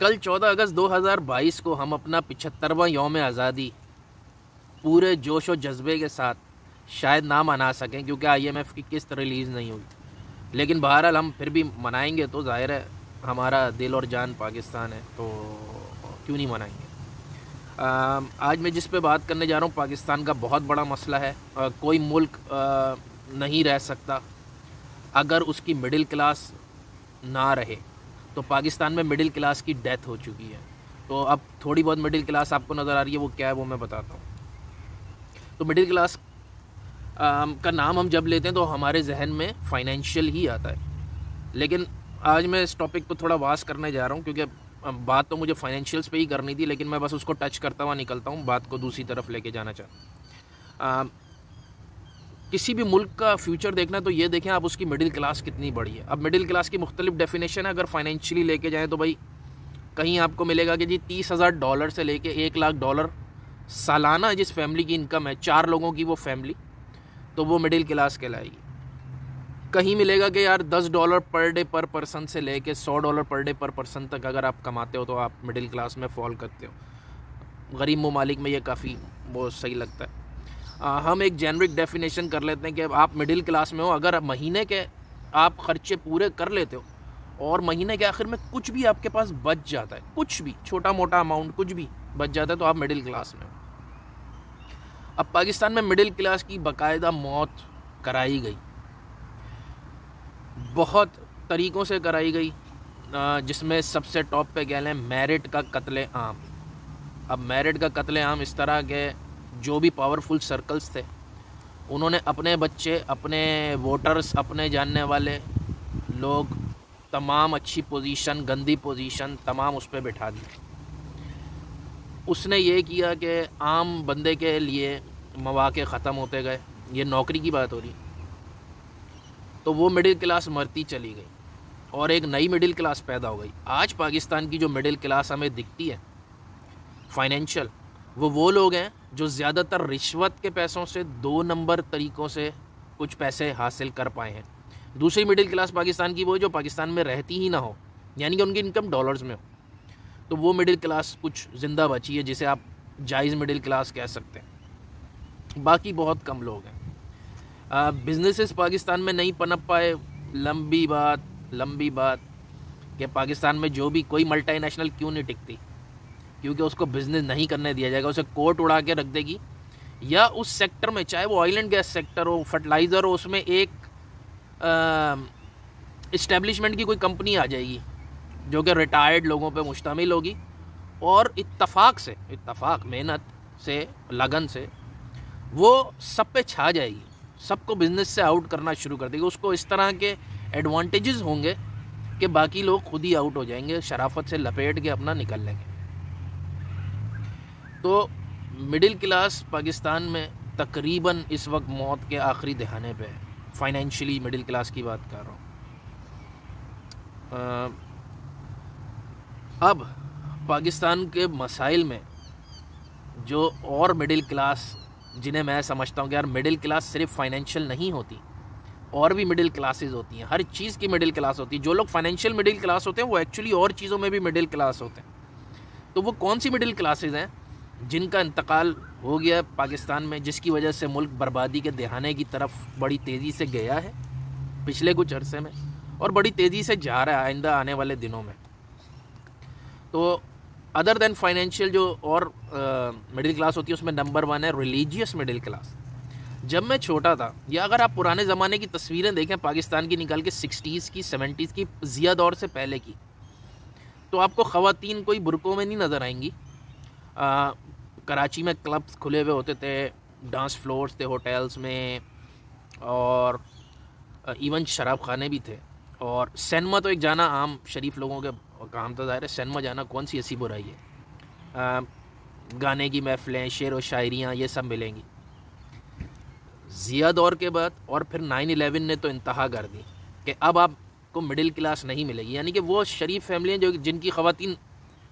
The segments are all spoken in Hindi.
कल 14 अगस्त 2022 को हम अपना 75वां यौम आज़ादी पूरे जोश और जज्बे के साथ शायद ना मना सकें क्योंकि IMF की किस्त रिलीज़ नहीं हुई, लेकिन बहरहाल हम फिर भी मनाएंगे। तो जाहिर है हमारा दिल और जान पाकिस्तान है, तो क्यों नहीं मनाएंगे। आज मैं जिस पे बात करने जा रहा हूँ पाकिस्तान का बहुत बड़ा मसला है। कोई मुल्क नहीं रह सकता अगर उसकी मिडिल क्लास ना रहे। तो पाकिस्तान में मिडिल क्लास की डेथ हो चुकी है। तो अब थोड़ी बहुत मिडिल क्लास आपको नज़र आ रही है, वो क्या है वो मैं बताता हूँ। तो मिडिल क्लास का नाम हम जब लेते हैं तो हमारे जहन में फाइनेंशियल ही आता है, लेकिन आज मैं इस टॉपिक पर थोड़ा वास करने जा रहा हूँ क्योंकि बात तो मुझे फाइनेंशियल्स पे ही करनी थी, लेकिन मैं बस उसको टच करता हुआ निकलता हूँ, बात को दूसरी तरफ लेके जाना चाहता हूँ। किसी भी मुल्क का फ्यूचर देखना है तो ये देखें आप उसकी मिडिल क्लास कितनी बड़ी है। अब मिडिल क्लास की मुख्तलिफ डेफिनेशन है। अगर फाइनेंशियली लेके जाएँ तो भाई कहीं आपको मिलेगा कि जी $30,000 से लेके $1,00,000 सालाना जिस फैमिली की इनकम है, 4 लोगों की वो फैमिली, तो वो मिडिल क्लास कहलाएगी। कहीं मिलेगा कि यार $10 पर डे पर पर्सन से लेके $100 पर डे पर पर्सन तक अगर आप कमाते हो तो आप मिडिल क्लास में फॉल करते हो। गरीब ममालिक में ये काफ़ी वो सही लगता है। हम एक जेनरिक डेफिनेशन कर लेते हैं कि आप मिडिल क्लास में हो अगर महीने के आप ख़र्चे पूरे कर लेते हो और महीने के आखिर में कुछ भी आपके पास बच जाता है, कुछ भी छोटा मोटा अमाउंट कुछ भी बच जाता है, तो आप मिडिल क्लास में हो। अब पाकिस्तान में मिडिल क्लास की बाकायदा मौत कराई गई, बहुत तरीक़ों से कराई गई, जिसमें सबसे टॉप पे कह लें मेरिट का कत्ले आम। अब मेरिट का कत्ले आम इस तरह के जो भी पावरफुल सर्कल्स थे उन्होंने अपने बच्चे, अपने वोटर्स, अपने जानने वाले लोग, तमाम अच्छी पोजीशन, गंदी पोजीशन तमाम उस पर बिठा दी। उसने ये किया कि आम बंदे के लिए मौक़े ख़त्म होते गए। ये नौकरी की बात हो रही, तो वो मिडिल क्लास मरती चली गई और एक नई मिडिल क्लास पैदा हो गई। आज पाकिस्तान की जो मिडिल क्लास हमें दिखती है फाइनेंशियल, वो लोग हैं जो ज़्यादातर रिश्वत के पैसों से 2 नंबर तरीक़ों से कुछ पैसे हासिल कर पाए हैं। दूसरी मिडिल क्लास पाकिस्तान की वो जो पाकिस्तान में रहती ही ना हो, यानी कि उनकी इनकम डॉलर्स में हो, तो वो मिडिल क्लास कुछ ज़िंदा बची है जिसे आप जायज़ मिडिल क्लास कह सकते हैं। बाकी बहुत कम लोग हैं। बिजनेसेस पाकिस्तान में नहीं पनप पाए। लंबी बात कि पाकिस्तान में जो भी कोई मल्टीनेशनल क्यों नहीं टिकती, क्योंकि उसको बिज़नेस नहीं करने दिया जाएगा, उसे कोर्ट उड़ा के रख देगी, या उस सेक्टर में चाहे वो ऑयल एंड गैस सेक्टर हो, फर्टिलाइज़र हो, उसमें एक इस्टेब्लिशमेंट की कोई कंपनी आ जाएगी जो कि रिटायर्ड लोगों पे मुश्तमिल होगी और इत्तफाक मेहनत से, लगन से वो सब पे छा जाएगी, सबको बिज़नेस से आउट करना शुरू कर देगी। उसको इस तरह के एडवांटेजेस होंगे कि बाकी लोग खुद ही आउट हो जाएंगे, शराफत से लपेट के अपना निकल लेंगे। तो मिडिल क्लास पाकिस्तान में तकरीबन इस वक्त मौत के आखिरी दहाने पे है। फाइनेंशियली मिडिल क्लास की बात कर रहा हूँ। अब पाकिस्तान के मसाइल में जो और मिडिल क्लास, जिन्हें मैं समझता हूँ कि यार मिडिल क्लास सिर्फ फाइनेंशियल नहीं होती, और भी मिडिल क्लासेस होती हैं, हर चीज़ की मिडिल क्लास होती है। जो लोग फाइनेंशियल मिडिल क्लास होते हैं वो एक्चुअली और चीज़ों में भी मिडिल क्लास होते हैं। तो वो कौन सी मिडिल क्लासेस हैं जिनका इंतकाल हो गया पाकिस्तान में, जिसकी वजह से मुल्क बर्बादी के दहाने की तरफ बड़ी तेज़ी से गया है पिछले कुछ अरसे में, और बड़ी तेज़ी से जा रहा है आइंदा आने वाले दिनों में। तो अदर देन फाइनेंशियल जो और मिडिल क्लास होती है उसमें नंबर 1 है रिलीजियस मिडिल क्लास। जब मैं छोटा था, या अगर आप पुराने ज़माने की तस्वीरें देखें पाकिस्तान की, निकाल के 60s की, 70s की, ज़िया दौर से पहले की, तो आपको ख़वातीन कोई बुरकों में नहीं नज़र आएंगी। कराची में क्लब्स खुले हुए होते थे, डांस फ्लोर्स थे होटल्स में, और इवन शराब खाने भी थे। और सिनेमा तो एक जाना आम शरीफ लोगों के काम था, ज़ाहिर है सिनेमा जाना कौन सी ऐसी बुराई है। गाने की महफिलें, शेर व शायरियाँ, ये सब मिलेंगी। ज़िया दौर के बाद और फिर 9/11 ने तो इंतहा कर दी कि अब आपको मिडिल क्लास नहीं मिलेगी, यानी कि वो शरीफ फैमिलियाँ जो जिनकी ख़वातीन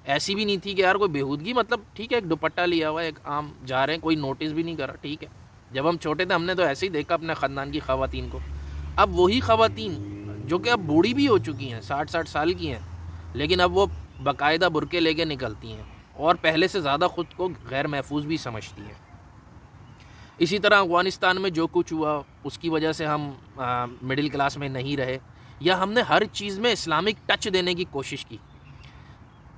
ऐसी भी नहीं थी कि यार कोई बेहूदगी, मतलब ठीक है एक दुपट्टा लिया हुआ है, एक आम जा रहे हैं, कोई नोटिस भी नहीं करा, ठीक है। जब हम छोटे थे हमने तो ऐसे ही देखा अपने ख़ानदान की ख़वातीन को। अब वही ख़वातीन जो कि अब बूढ़ी भी हो चुकी हैं, 60-60 साल की हैं, लेकिन अब वो बाकायदा बुरके लेके निकलती हैं और पहले से ज़्यादा ख़ुद को गैर महफूज भी समझती हैं। इसी तरह अफ़गानिस्तान में जो कुछ हुआ उसकी वजह से हम मिडिल क्लास में नहीं रहे, या हमने हर चीज़ में इस्लामिक टच देने की कोशिश की।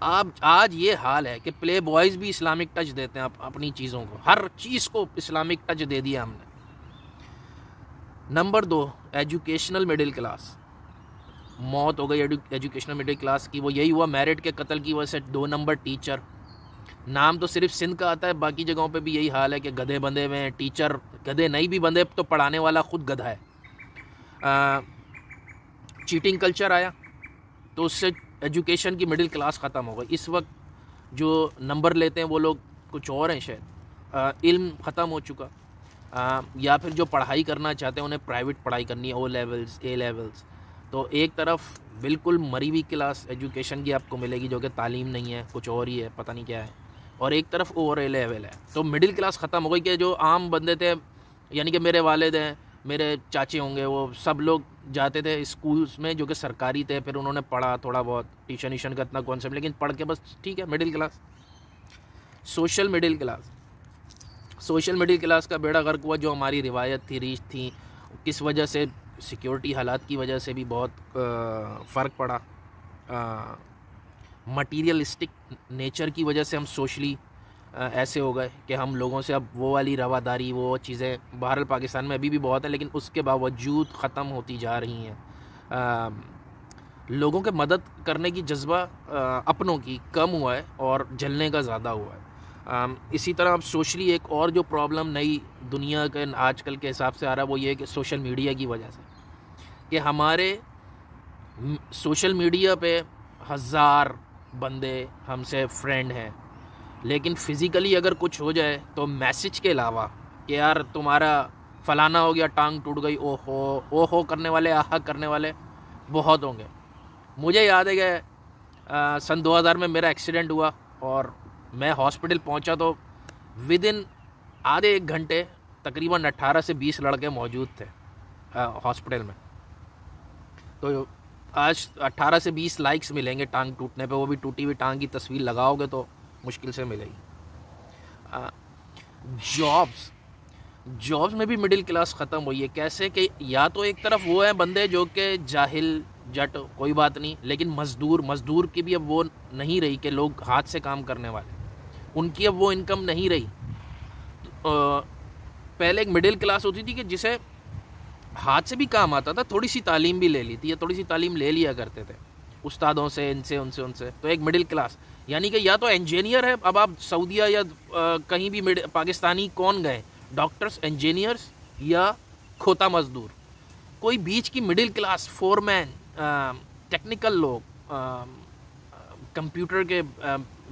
आज ये हाल है कि प्ले बॉयज़ भी इस्लामिक टच देते हैं अपनी चीज़ों को, हर चीज़ को इस्लामिक टच दे दिया हमने। Number 2, educational middle class. मौत हो गई एजुकेशनल मिडिल क्लास की, वो यही हुआ मेरिट के कत्ल की वजह से। 2 नंबर टीचर, नाम तो सिर्फ सिंध का आता है, बाकी जगहों पे भी यही हाल है कि गधे बंधे हुए हैं। टीचर गधे नहीं भी बंधे तो पढ़ाने वाला खुद गधा है। चीटिंग कल्चर आया तो उससे एजुकेशन की मिडिल क्लास ख़त्म हो गई। इस वक्त जो नंबर लेते हैं वो लोग कुछ और हैं शायद। इल्म ख़त्म हो चुका, या फिर जो पढ़ाई करना चाहते हैं उन्हें प्राइवेट पढ़ाई करनी है, O लेवल्स A लेवल्स। तो एक तरफ बिल्कुल मरी हुई क्लास एजुकेशन की आपको मिलेगी जो कि तालीम नहीं है, कुछ और ही है, पता नहीं क्या है, और एक तरफ ओवर A लेवल है। तो मिडिल क्लास ख़त्म हो गई कि जो आम बंदे थे, यानी कि मेरे वालिद हैं, मेरे चाचे होंगे, वो सब लोग जाते थे स्कूल्स में जो कि सरकारी थे, फिर उन्होंने पढ़ा थोड़ा बहुत, ट्यूशन का इतना कॉन्सेप्ट, लेकिन पढ़ के बस ठीक है, middle class. Social middle class का बेड़ा गर्क हुआ। जो हमारी रिवायत थी, रीच थी, किस वजह से, सिक्योरिटी हालात की वजह से भी बहुत फ़र्क पड़ा। मटीरियलिस्टिक नेचर की वजह से हम सोशली ऐसे हो गए कि हम लोगों से अब वो वाली रवादारी, वो चीज़ें बहरहाल पाकिस्तान में अभी भी बहुत है, लेकिन उसके बावजूद ख़त्म होती जा रही हैं। लोगों के मदद करने की जज्बा अपनों की कम हुआ है और जलने का ज़्यादा हुआ है। इसी तरह अब सोशली एक और जो प्रॉब्लम नई दुनिया के आजकल के हिसाब से आ रहा है वो ये है कि सोशल मीडिया की वजह से, कि हमारे सोशल मीडिया पे 1000 बंदे हमसे फ्रेंड हैं, लेकिन फ़िज़िकली अगर कुछ हो जाए तो मैसेज के अलावा कि यार तुम्हारा फ़लाना हो गया, टांग टूट गई, ओहो करने वाले, आहा करने वाले बहुत होंगे। मुझे याद है कि सन 2000 में मेरा एक्सीडेंट हुआ और मैं हॉस्पिटल पहुंचा तो विद इन आधे 1 घंटे तकरीबन 18 से 20 लड़के मौजूद थे हॉस्पिटल में। तो आज 18 से 20 लाइक्स मिलेंगे टांग टूटने पे, वो भी टूटी हुई टांग की तस्वीर लगाओगे तो मुश्किल से मिलेगी। जॉब्स में भी मिडिल क्लास ख़त्म हुई है। कैसे कि या तो एक तरफ वो है बंदे जो कि जाहिल जट, कोई बात नहीं, लेकिन मज़दूर की भी अब वो नहीं रही कि लोग हाथ से काम करने वाले, उनकी अब वो इनकम नहीं रही। पहले एक मिडिल क्लास होती थी कि जिसे हाथ से भी काम आता था, थोड़ी सी तालीम भी ले ली थी, या थोड़ी सी तालीम ले लिया करते थे उस्तादों से, इनसे उनसे, तो एक मिडिल क्लास, यानी कि या तो इंजीनियर है। अब आप सऊदीया या कहीं भी पाकिस्तानी कौन गए, डॉक्टर्स, इंजीनियर्स या खोता मजदूर, कोई बीच की मिडिल क्लास, फोरमैन, टेक्निकल लोग, कंप्यूटर के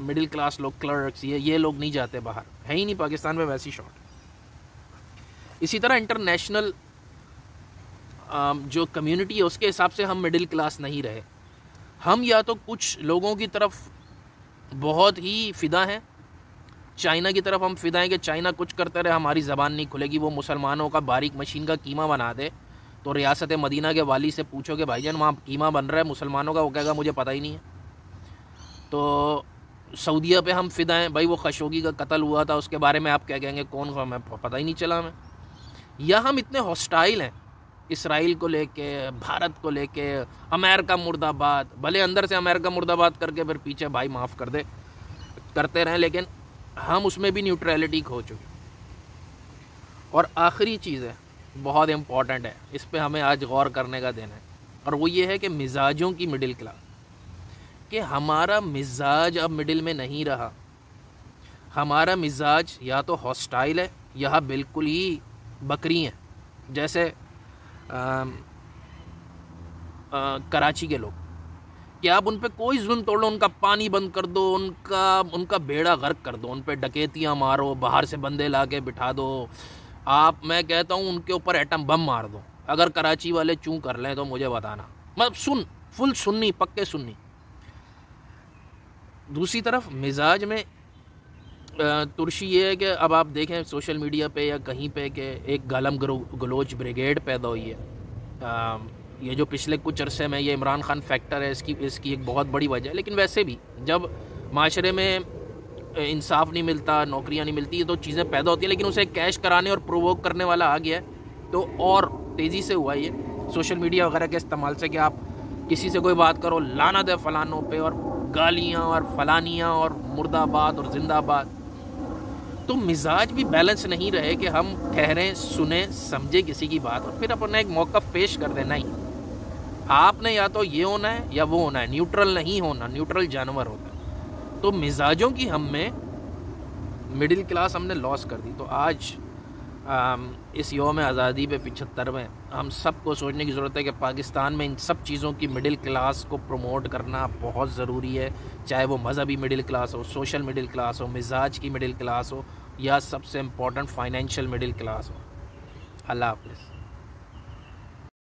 मिडिल क्लास लोग, क्लर्क्स, ये लोग नहीं जाते बाहर, है ही नहीं पाकिस्तान में वैसी शॉर्ट। इसी तरह इंटरनेशनल जो कम्युनिटी है उसके हिसाब से हम मिडिल क्लास नहीं रहे। हम या तो कुछ लोगों की तरफ बहुत ही फ़िदा हैं, चाइना की तरफ हम फ़िदा हैं कि चाइना कुछ करते रहे, हमारी ज़बान नहीं खुलेगी। वो मुसलमानों का बारीक मशीन का कीमा बना दे तो रियासत मदीना के वाली से पूछो कि भाईजान वहाँ कीमा बन रहा है मुसलमानों का, वो कहेगा मुझे पता ही नहीं है। तो सऊदीया पे हम फ़िदा हैं, भाई वो खशोगी का कत्ल हुआ था उसके बारे में आप क्या कहेंगे, कौन, हमें पता ही नहीं चला हमें। या हम इतने हॉस्टाइल हैं इसराइल को लेके, भारत को लेके, अमेरिका मुर्दाबाद, भले अंदर से अमेरिका मुर्दाबाद करके फिर पीछे भाई माफ़ कर दे करते रहें, लेकिन हम उसमें भी न्यूट्रलिटी खो चुके। और आखिरी चीज़ है, बहुत इम्पॉर्टेंट है, इस पे हमें आज गौर करने का दिन है, और वो ये है कि मिजाजों की मिडिल क्लास, कि हमारा मिजाज अब मिडिल में नहीं रहा। हमारा मिजाज या तो हॉस्टाइल है या बिल्कुल ही बकरी है। जैसे कराची के लोग, कि आप उन पे कोई जुल्म तोड़ लो, उनका पानी बंद कर दो, उनका बेड़ा गर्क कर दो, उन पे डकैतियाँ मारो, बाहर से बंदे ला के बिठा दो, आप, मैं कहता हूँ उनके ऊपर एटम बम मार दो। अगर कराची वाले चूँ कर लें तो मुझे बताना, मतलब फुल सुन्नी, पक्के सुन्नी। दूसरी तरफ मिजाज में तुर्शी ये है कि अब आप देखें सोशल मीडिया पे या कहीं पे कि एक गालम गलोच ब्रिगेड पैदा हुई है, ये जो पिछले कुछ अरसे में ये इमरान खान फैक्टर है, इसकी एक बहुत बड़ी वजह है। लेकिन वैसे भी जब माशरे में इंसाफ नहीं मिलता, नौकरियां नहीं मिलती, तो चीज़ें पैदा होती हैं। लेकिन उसे कैश कराने और प्रोवोक करने वाला आ गया है, तो और तेज़ी से हुआ ये सोशल मीडिया वगैरह के इस्तेमाल से, कि आप किसी से कोई बात करो, लानत है फ़लानों पे, और गालियाँ और फलानियाँ और मुर्दाबाद और जिंदाबाद। तो मिजाज भी बैलेंस नहीं रहे कि हम ठहरें, सुने, समझे किसी की बात और फिर अपना एक मौक़िफ़ पेश कर दें। नहीं, आपने या तो ये होना है या वो होना है, न्यूट्रल नहीं होना। न्यूट्रल जानवर होता है। तो मिजाजों की हम में मिडिल क्लास हमने लॉस कर दी। तो आज इस यौम आज़ादी पे 75वें, हम सबको सोचने की ज़रूरत है कि पाकिस्तान में इन सब चीज़ों की मिडिल क्लास को प्रमोट करना बहुत ज़रूरी है। चाहे वो मज़हबी मिडिल क्लास हो, सोशल मिडिल क्लास हो, मिजाज की मिडिल क्लास हो, या सबसे इम्पोर्टेंट फाइनेंशियल मिडिल क्लास हो। अल्लाह हाफ़िज़।